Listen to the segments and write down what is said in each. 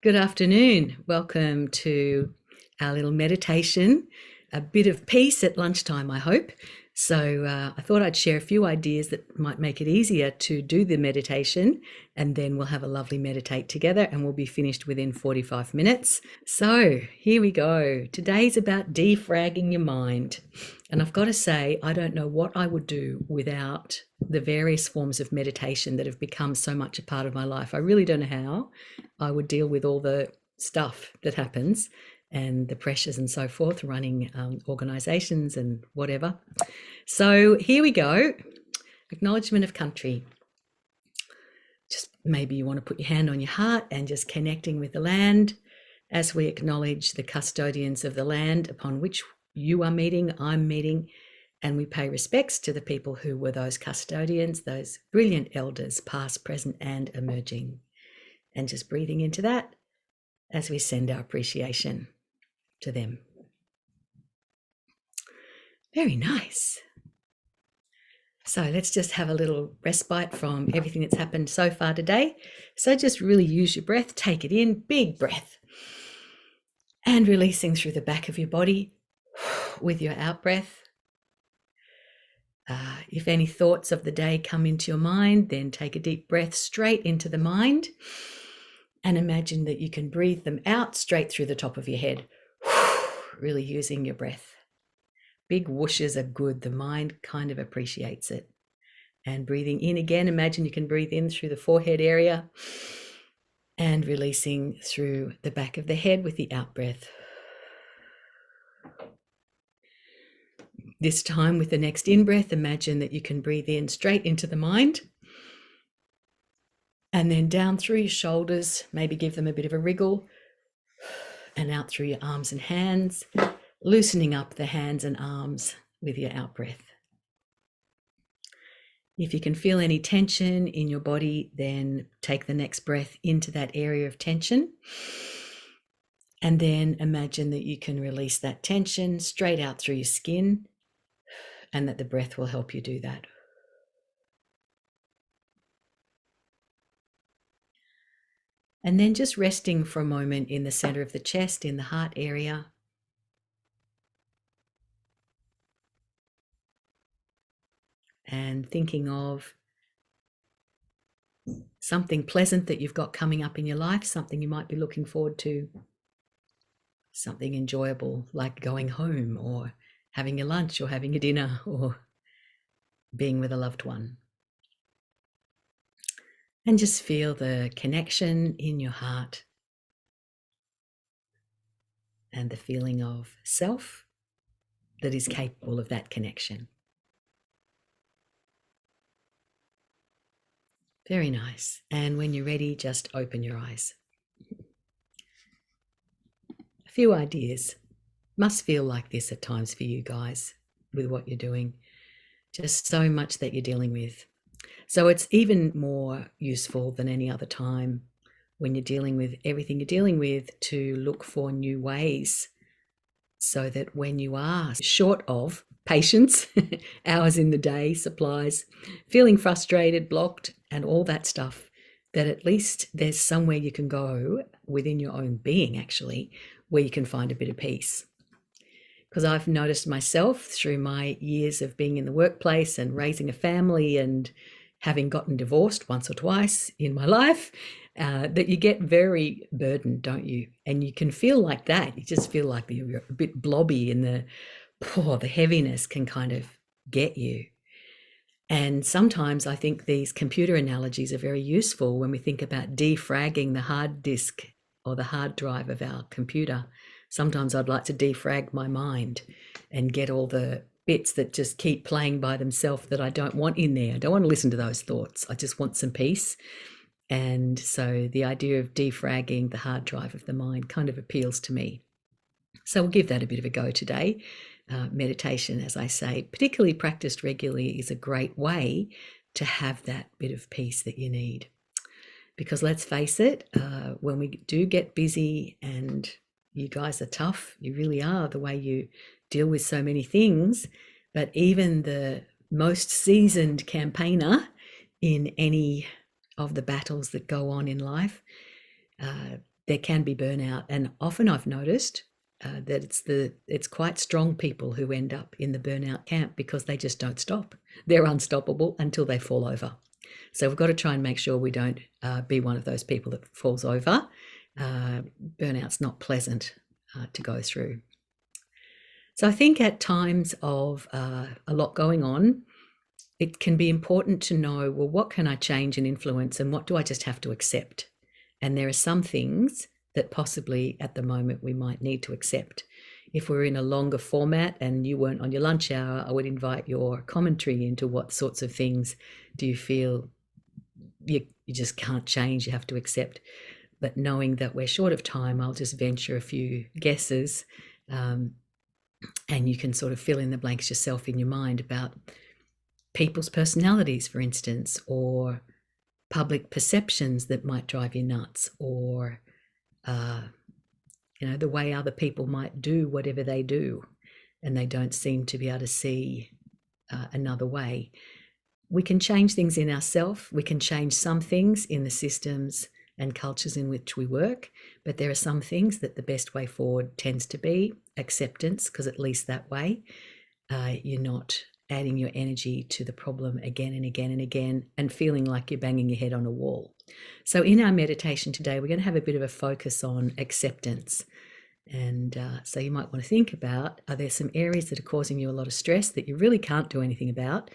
Good afternoon. Welcome to our little meditation, a bit of peace at lunchtime, I hope. So I thought I'd share a few ideas that might make it easier to do the meditation, and then we'll have a lovely meditate together and we'll be finished within 45 minutes. So here we go. Today's about defragging your mind. And I've got to say, I don't know what I would do without the various forms of meditation that have become so much a part of my life. I really don't know how I would deal with all the stuff that happens and the pressures and so forth, running organizations and whatever. So here we go. Acknowledgement of country. Just maybe you want to put your hand on your heart and just connecting with the land as we acknowledge the custodians of the land upon which you are meeting, I'm meeting, and we pay respects to the people who were those custodians, those brilliant elders, past, present, and emerging. And just breathing into that as we send our appreciation to them. Very nice. So let's just have a little respite from everything that's happened so far today. So just really use your breath, take it in, big breath, and releasing through the back of your body with your out breath. If any thoughts of the day come into your mind, then take a deep breath straight into the mind and imagine that you can breathe them out straight through the top of your head, really using your breath. Big whooshes are good. The mind kind of appreciates it. And breathing in again, imagine you can breathe in through the forehead area and releasing through the back of the head with the out breath. This time with the next in-breath, imagine that you can breathe in straight into the mind and then down through your shoulders, maybe give them a bit of a wriggle, and out through your arms and hands, loosening up the hands and arms with your out-breath. If you can feel any tension in your body, then take the next breath into that area of tension. And then imagine that you can release that tension straight out through your skin, and that the breath will help you do that. And then just resting for a moment in the center of the chest, in the heart area. And thinking of something pleasant that you've got coming up in your life, something you might be looking forward to, something enjoyable like going home or having a lunch or having a dinner or being with a loved one. And just feel the connection in your heart and the feeling of self that is capable of that connection. Very nice. And when you're ready, just open your eyes. A few ideas. Must feel like this at times for you guys with what you're doing. Just so much that you're dealing with. So it's even more useful than any other time when you're dealing with everything you're dealing with to look for new ways so that when you are short of patience, hours in the day, supplies, feeling frustrated, blocked, and all that stuff, that at least there's somewhere you can go within your own being, actually, where you can find a bit of peace. Because I've noticed myself through my years of being in the workplace and raising a family and having gotten divorced once or twice in my life, that you get very burdened, don't you? And you can feel like that. You just feel like you're a bit blobby and the heaviness can kind of get you. And sometimes I think these computer analogies are very useful when we think about defragging the hard disk or the hard drive of our computer. Sometimes I'd like to defrag my mind and get all the bits that just keep playing by themselves that I don't want in there. I don't want to listen to those thoughts. I just want some peace. And so the idea of defragging the hard drive of the mind kind of appeals to me. So we'll give that a bit of a go today. Meditation, as I say, particularly practiced regularly, is a great way to have that bit of peace that you need. Because let's face it, when we do get busy, and you guys are tough, you really are, the way you deal with so many things, but even the most seasoned campaigner in any of the battles that go on in life, there can be burnout, and often I've noticed that it's quite strong people who end up in the burnout camp because they just don't stop. They're unstoppable until they fall over. So we've got to try and make sure we don't be one of those people that falls over. Burnout's not pleasant to go through. So I think at times of a lot going on, it can be important to know, well, what can I change and influence, and what do I just have to accept? And there are some things that possibly at the moment we might need to accept. If we're in a longer format and you weren't on your lunch hour, I would invite your commentary into what sorts of things do you feel you just can't change, you have to accept. But knowing that we're short of time, I'll just venture a few guesses, and you can sort of fill in the blanks yourself in your mind about people's personalities, for instance, or public perceptions that might drive you nuts, or the way other people might do whatever they do and they don't seem to be able to see another way. We can change things in ourselves. We can change some things in the systems and cultures in which we work, but there are some things that the best way forward tends to be acceptance, because at least that way you're not adding your energy to the problem again and again and again and feeling like you're banging your head on a wall. So in our meditation today, we're going to have a bit of a focus on acceptance. And so you might want to think about, are there some areas that are causing you a lot of stress that you really can't do anything about,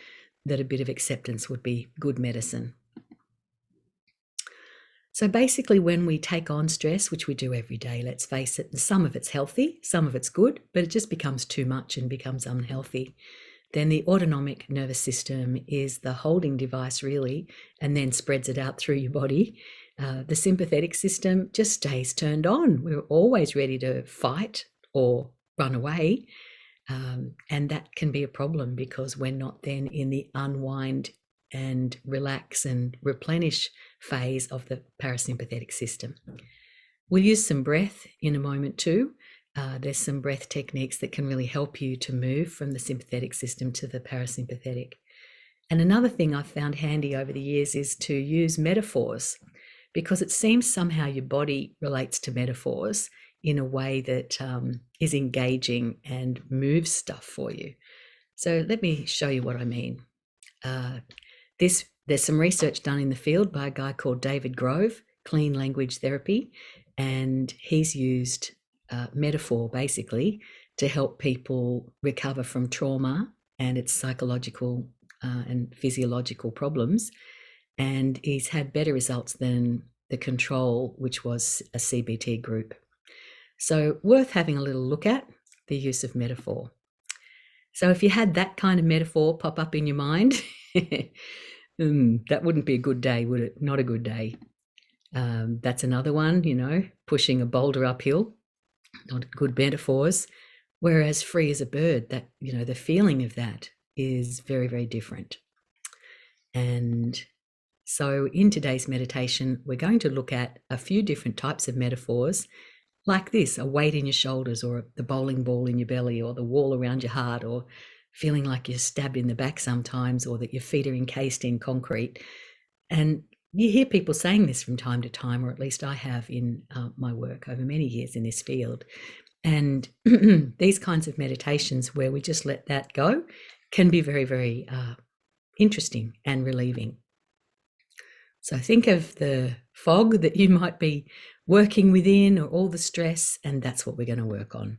that a bit of acceptance would be good medicine? So basically, when we take on stress, which we do every day, let's face it, some of it's healthy, some of it's good, but it just becomes too much and becomes unhealthy. Then the autonomic nervous system is the holding device, really, and then spreads it out through your body. The sympathetic system just stays turned on. We're always ready to fight or run away. And that can be a problem because we're not then in the unwind and relax and replenish phase of the parasympathetic system. We'll use some breath in a moment too. There's some breath techniques that can really help you to move from the sympathetic system to the parasympathetic. And another thing I've found handy over the years is to use metaphors, because it seems somehow your body relates to metaphors in a way that is engaging and moves stuff for you. So let me show you what I mean. There's some research done in the field by a guy called David Grove, Clean Language Therapy, and he's used metaphor basically to help people recover from trauma and its psychological and physiological problems. And he's had better results than the control, which was a CBT group. So worth having a little look at, the use of metaphor. So if you had that kind of metaphor pop up in your mind, that wouldn't be a good day, would it? Not a good day. That's another one, pushing a boulder uphill, not good metaphors. Whereas free as a bird, that, the feeling of that is very, very different. And so in today's meditation, we're going to look at a few different types of metaphors like this: a weight in your shoulders, or the bowling ball in your belly, or the wall around your heart, or feeling like you're stabbed in the back sometimes, or that your feet are encased in concrete. And you hear people saying this from time to time, or at least I have in my work over many years in this field. And these kinds of meditations where we just let that go can be very, very interesting and relieving. So think of the fog that you might be working within, or all the stress, and that's what we're going to work on.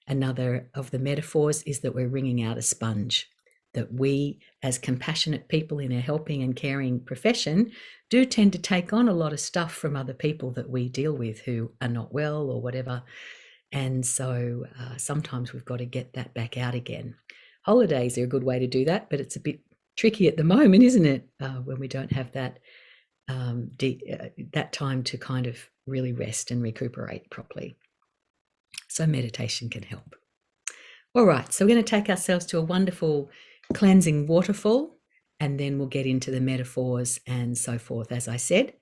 Another of the metaphors is that we're wringing out a sponge, that we, as compassionate people in a helping and caring profession, do tend to take on a lot of stuff from other people that we deal with who are not well or whatever. And so sometimes we've got to get that back out again. Holidays are a good way to do that, but it's a bit tricky at the moment, isn't it? When we don't have that that time to kind of really rest and recuperate properly. So meditation can help. All right, so we're going to take ourselves to a wonderful cleansing waterfall, and then we'll get into the metaphors and so forth, as I said.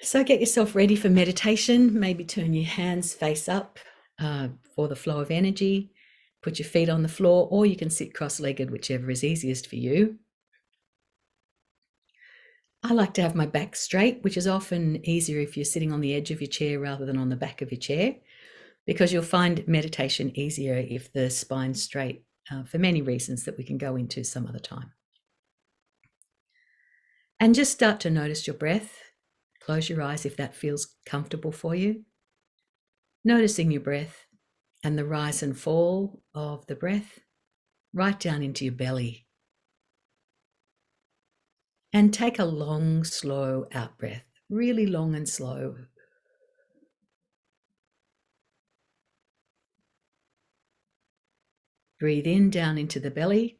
So get yourself ready for meditation. Maybe turn your hands face up for the flow of energy. Put your feet on the floor, or you can sit cross-legged, whichever is easiest for you. I like to have my back straight, which is often easier if you're sitting on the edge of your chair rather than on the back of your chair, because you'll find meditation easier if the spine's straight, for many reasons that we can go into some other time. And just start to notice your breath. Close your eyes if that feels comfortable for you. Noticing your breath and the rise and fall of the breath right down into your belly. And take a long, slow out breath, really long and slow. Breathe in down into the belly.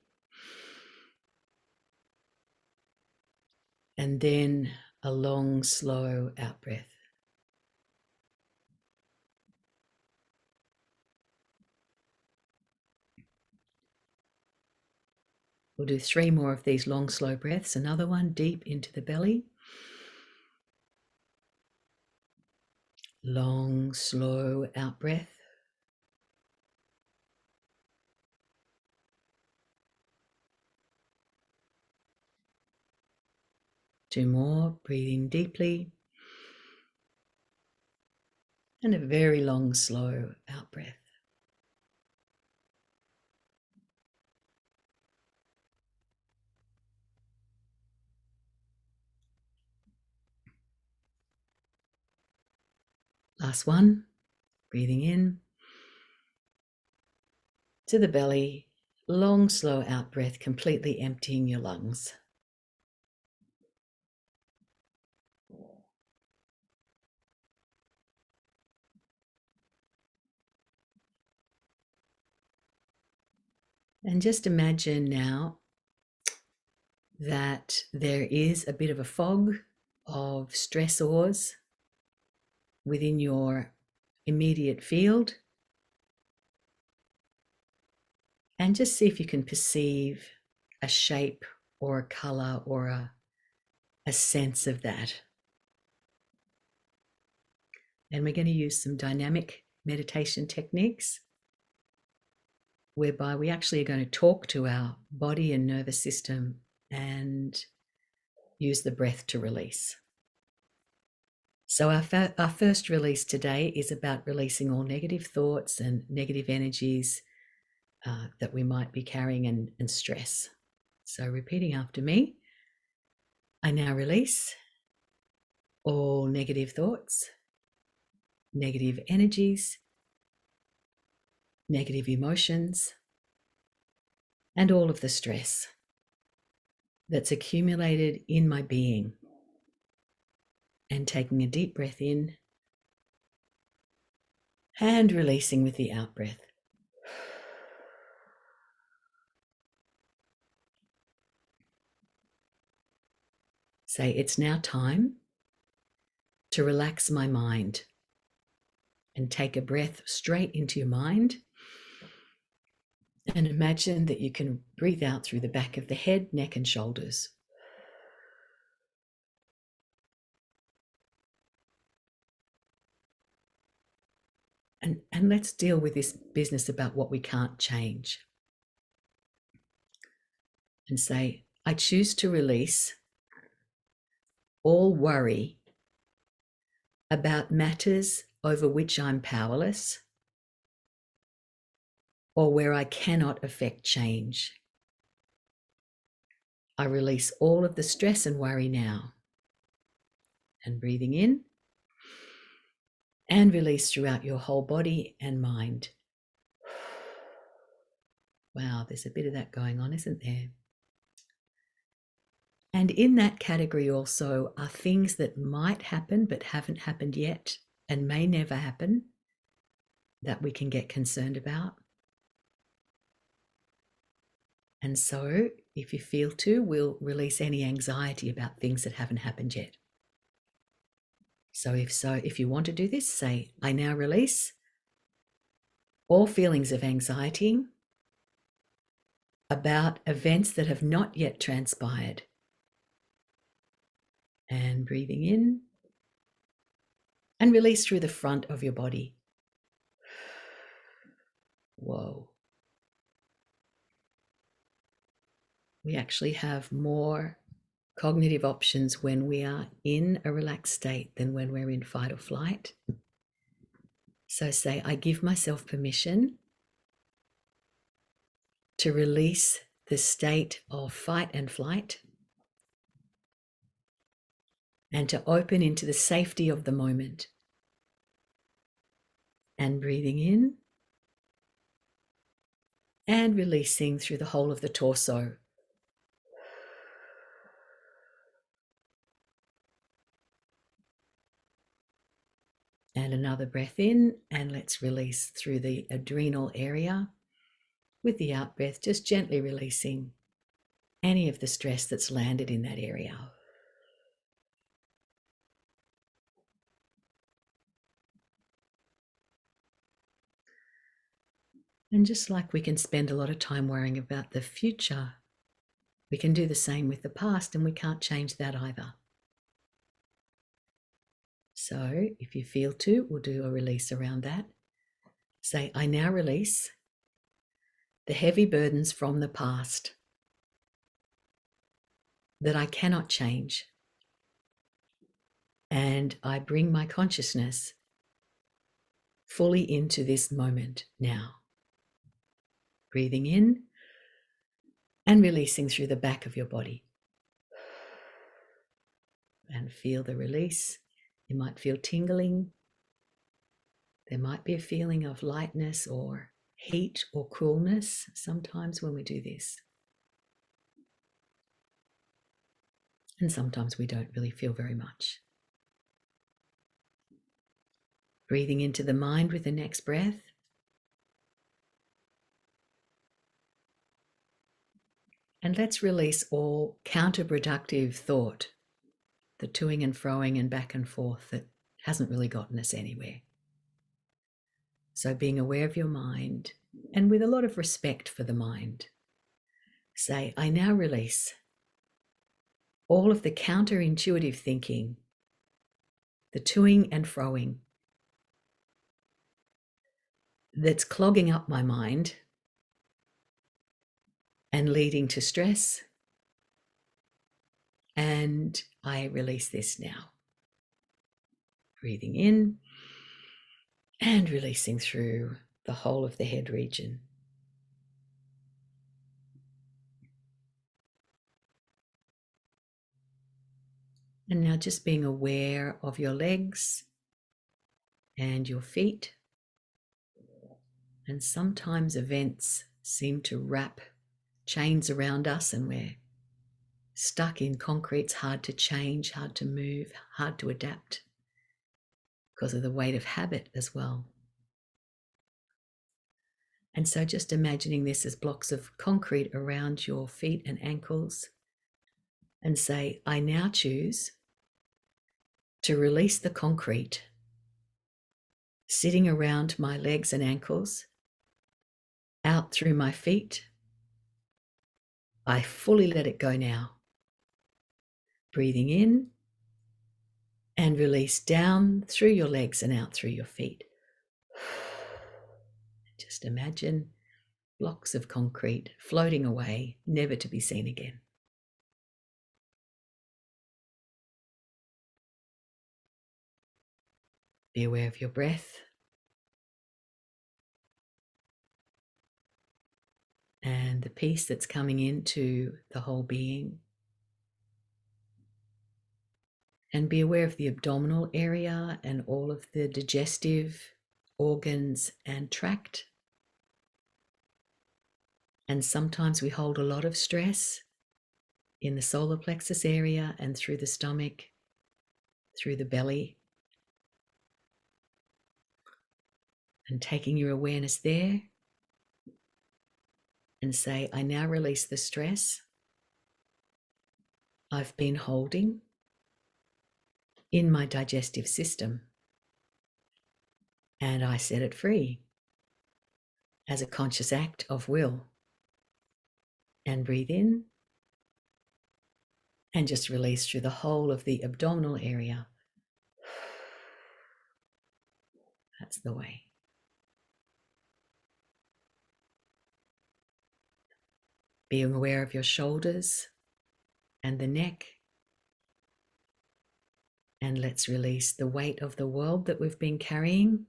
And then a long, slow out breath. We'll do 3 more of these long, slow breaths. Another one deep into the belly. Long, slow out breath. Two more, breathing deeply. And a very long, slow out breath. Last one, breathing in to the belly, long, slow out breath, completely emptying your lungs. And just imagine now that there is a bit of a fog of stressors within your immediate field. And just see if you can perceive a shape or a color or a sense of that. And we're going to use some dynamic meditation techniques whereby we actually are going to talk to our body and nervous system and use the breath to release. So our first release today is about releasing all negative thoughts and negative energies that we might be carrying and stress. So repeating after me, I now release all negative thoughts, negative energies, negative emotions, and all of the stress that's accumulated in my being. And taking a deep breath in and releasing with the out breath. Say, it's now time to relax my mind, and take a breath straight into your mind. And imagine that you can breathe out through the back of the head, neck, and shoulders. And let's deal with this business about what we can't change. And say, I choose to release all worry about matters over which I'm powerless or where I cannot affect change. I release all of the stress and worry now. And breathing in and release throughout your whole body and mind. Wow, there's a bit of that going on, isn't there? And in that category also are things that might happen but haven't happened yet and may never happen that we can get concerned about. And so, if you feel to, we'll release any anxiety about things that haven't happened yet. So if you want to do this, say, I now release all feelings of anxiety about events that have not yet transpired. And breathing in and release through the front of your body. Whoa. We actually have more cognitive options when we are in a relaxed state than when we're in fight or flight. So say, I give myself permission to release the state of fight and flight and to open into the safety of the moment. And breathing in and releasing through the whole of the torso. And another breath in, and let's release through the adrenal area. With the out breath, just gently releasing any of the stress that's landed in that area. And just like we can spend a lot of time worrying about the future, we can do the same with the past, and we can't change that either. So if you feel to, we'll do a release around that. Say, I now release the heavy burdens from the past that I cannot change. And I bring my consciousness fully into this moment now. Breathing in and releasing through the back of your body. And feel the release. You might feel tingling. There might be a feeling of lightness or heat or coolness sometimes when we do this. And sometimes we don't really feel very much. Breathing into the mind with the next breath. And let's release all counterproductive thought, the toing and froing and back and forth that hasn't really gotten us anywhere. So being aware of your mind and with a lot of respect for the mind, say, I now release all of the counterintuitive thinking, the toing and froing that's clogging up my mind and leading to stress. And I release this now. Breathing in and releasing through the whole of the head region. And now just being aware of your legs and your feet. And sometimes events seem to wrap chains around us and we're stuck in concrete. It's hard to change, hard to move, hard to adapt because of the weight of habit as well. And so just imagining this as blocks of concrete around your feet and ankles and say, I now choose to release the concrete sitting around my legs and ankles, out through my feet. I fully let it go now. Breathing in and release down through your legs and out through your feet. Just imagine blocks of concrete floating away, never to be seen again. Be aware of your breath and the peace that's coming into the whole being. And be aware of the abdominal area and all of the digestive organs and tract. And sometimes we hold a lot of stress in the solar plexus area and through the stomach, through the belly. And taking your awareness there and say, I now release the stress I've been holding in my digestive system, and I set it free as a conscious act of will. And breathe in and just release through the whole of the abdominal area. That's the way. Being aware of your shoulders and the neck And let's release the weight of the world that we've been carrying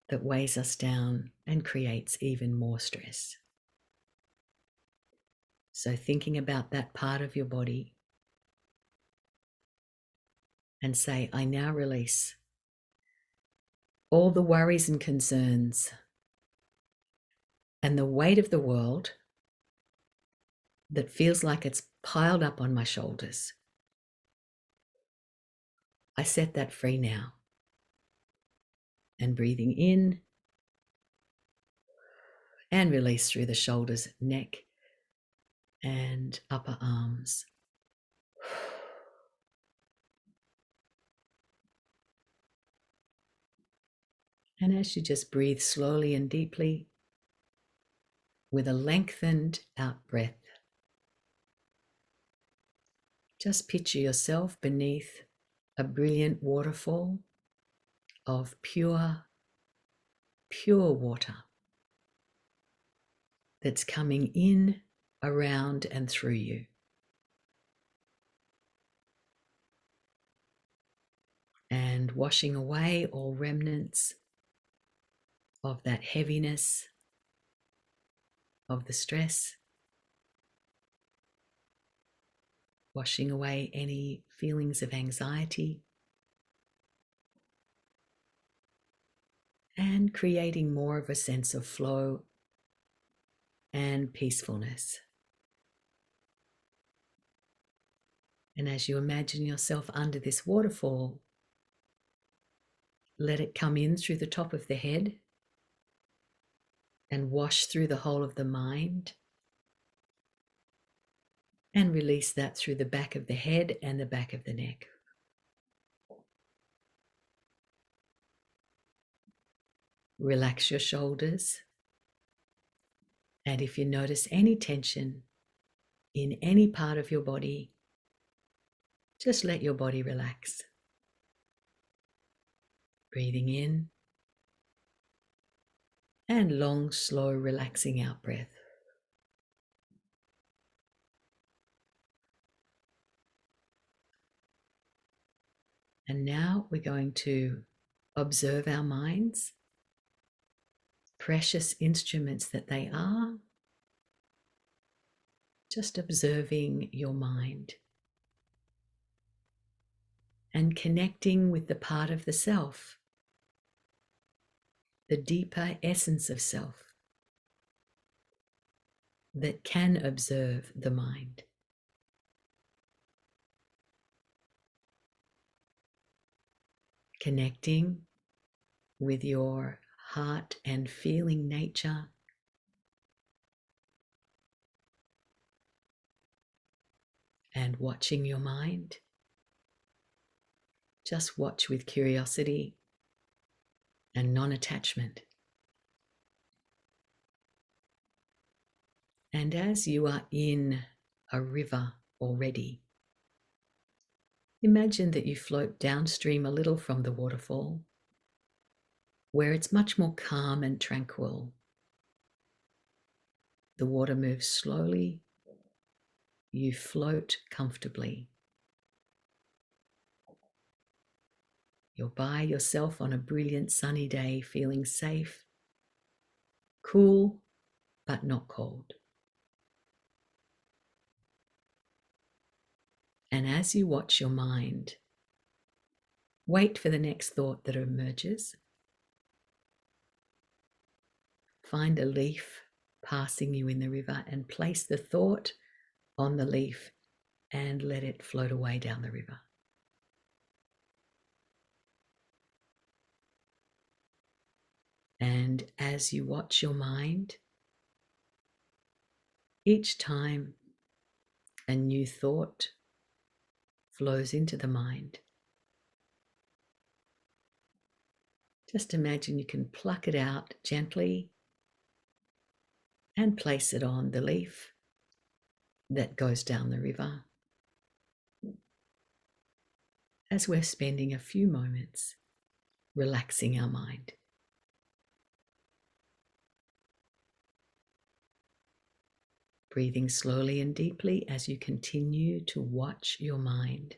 that weighs us down and creates even more stress. So thinking about that part of your body and say, I now release all the worries and concerns and the weight of the world that feels like it's piled up on my shoulders. I set that free now. And breathing in and release through the shoulders, neck, and upper arms. And as you just breathe slowly and deeply with a lengthened out breath, just picture yourself beneath a brilliant waterfall of pure water that's coming in, around, and through you. And washing away all remnants of that heaviness, of the stress, washing away any feelings of anxiety, and creating more of a sense of flow and peacefulness. And as you imagine yourself under this waterfall, let it come in through the top of the head and wash through the whole of the mind, and release that through the back of the head and the back of the neck. Relax your shoulders, and if you notice any tension in any part of your body, just let your body relax. Breathing in and long, slow, relaxing out breath. And now we're going to observe our minds, precious instruments that they are, just observing your mind and connecting with the part of the self, the deeper essence of self that can observe the mind. Connecting with your heart and feeling nature, and watching your mind. Just watch with curiosity and non-attachment. And as you are in a river already, imagine that you float downstream a little from the waterfall, where it's much more calm and tranquil. The water moves slowly. You float comfortably. You're by yourself on a brilliant sunny day, feeling safe, cool, but not cold. And as you watch your mind, wait for the next thought that emerges. Find a leaf passing you in the river and place the thought on the leaf and let it float away down the river. And as you watch your mind, each time a new thought flows into the mind, just imagine you can pluck it out gently and place it on the leaf that goes down the river, as we're spending a few moments relaxing our mind. Breathing slowly and deeply as you continue to watch your mind.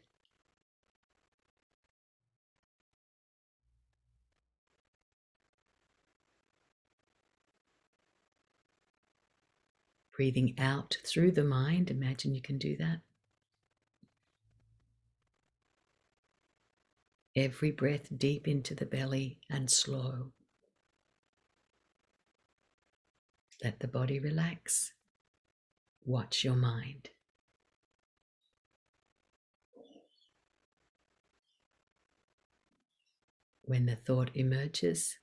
Breathing out through the mind. Imagine you can do that. Every breath deep into the belly and slow. Let the body relax. Watch your mind. When the thought emerges,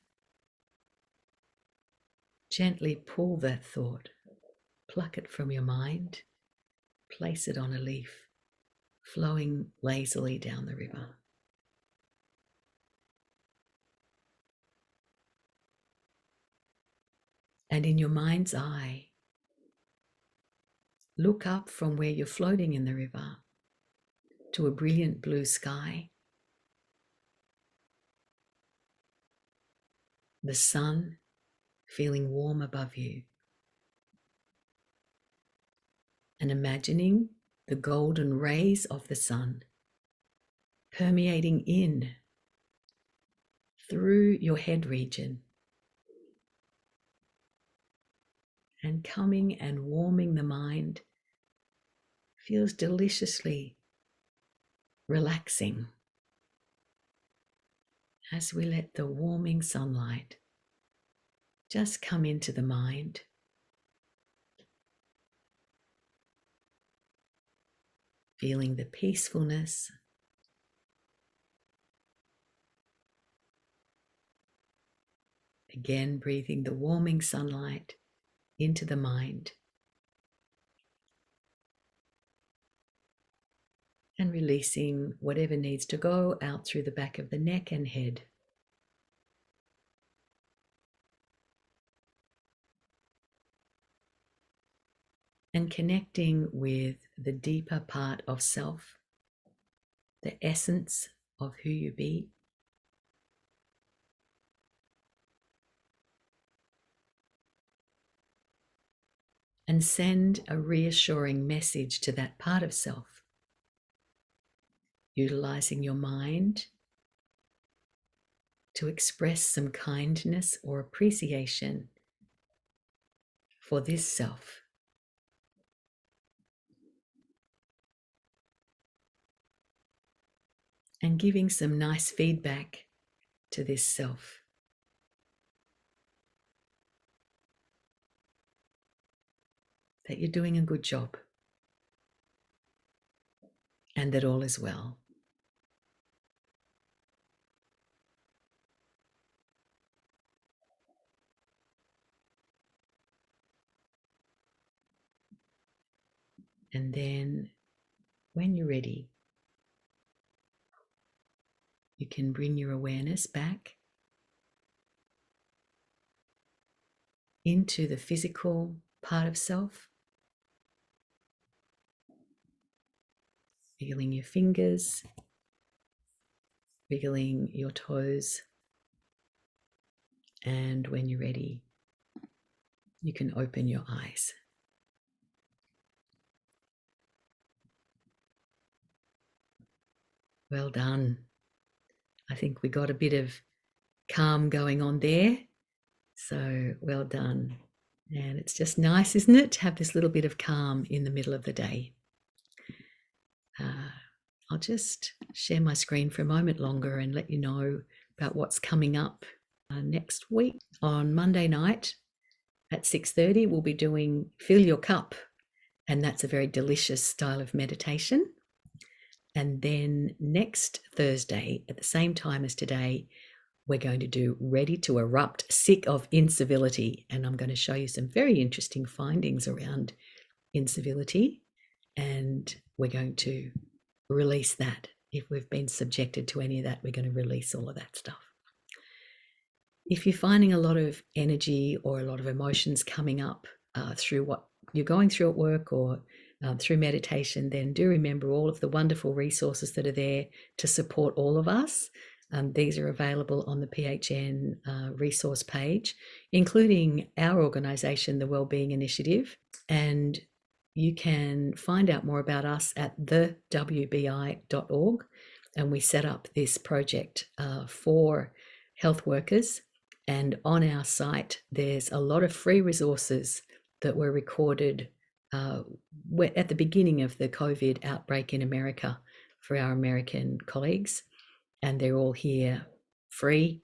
gently pull that thought, pluck it from your mind, place it on a leaf, flowing lazily down the river. And in your mind's eye, look up from where you're floating in the river to a brilliant blue sky, the sun feeling warm above you, and imagining the golden rays of the sun permeating in through your head region and coming and warming the mind. Feels deliciously relaxing as we let the warming sunlight just come into the mind. Feeling the peacefulness. Again, breathing the warming sunlight into the mind. And releasing whatever needs to go out through the back of the neck and head. And connecting with the deeper part of self, the essence of who you be. And send a reassuring message to that part of self. Utilizing your mind to express some kindness or appreciation for this self. And giving some nice feedback to this self. That you're doing a good job. And that all is well. And then, when you're ready, you can bring your awareness back into the physical part of self. Feeling your fingers, wiggling your toes. And when you're ready, you can open your eyes. Well done. I think we got a bit of calm going on there. So well done. And it's just nice, isn't it, to have this little bit of calm in the middle of the day. I'll just share my screen for a moment longer and let you know about what's coming up next week. On Monday night at 6:30, we'll be doing Fill Your Cup. And that's a very delicious style of meditation. And then next Thursday, at the same time as today, we're going to do Ready to Erupt, Sick of Incivility. And I'm going to show you some very interesting findings around incivility. And we're going to release that. If we've been subjected to any of that, we're going to release all of that stuff. If you're finding a lot of energy or a lot of emotions coming up through what you're going through at work or through meditation, then do remember all of the wonderful resources that are there to support all of us. These are available on the PHN resource page, including our organisation, the Wellbeing Initiative. And you can find out more about us at thewbi.org. And we set up this project for health workers. And on our site, there's a lot of free resources that were recorded at the beginning of the COVID outbreak in America for our American colleagues, and they're all here free.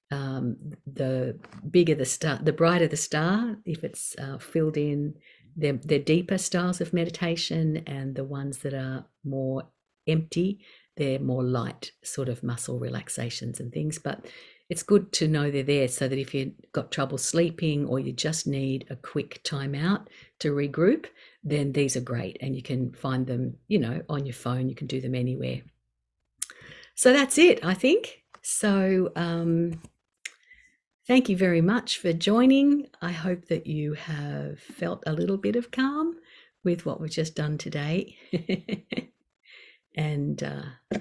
The bigger the star, the brighter the star, if it's filled in, they're deeper styles of meditation, and the ones that are more empty, they're more light sort of muscle relaxations and things. But it's good to know they're there, so that if you've got trouble sleeping or you just need a quick time out to regroup, then these are great, and you can find them, on your phone. You can do them anywhere. So that's it, I think. So thank you very much for joining. I hope that you have felt a little bit of calm with what we've just done today. And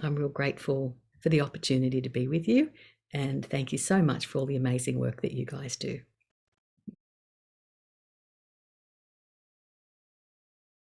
I'm real grateful for the opportunity to be with you. And thank you so much for all the amazing work that you guys do.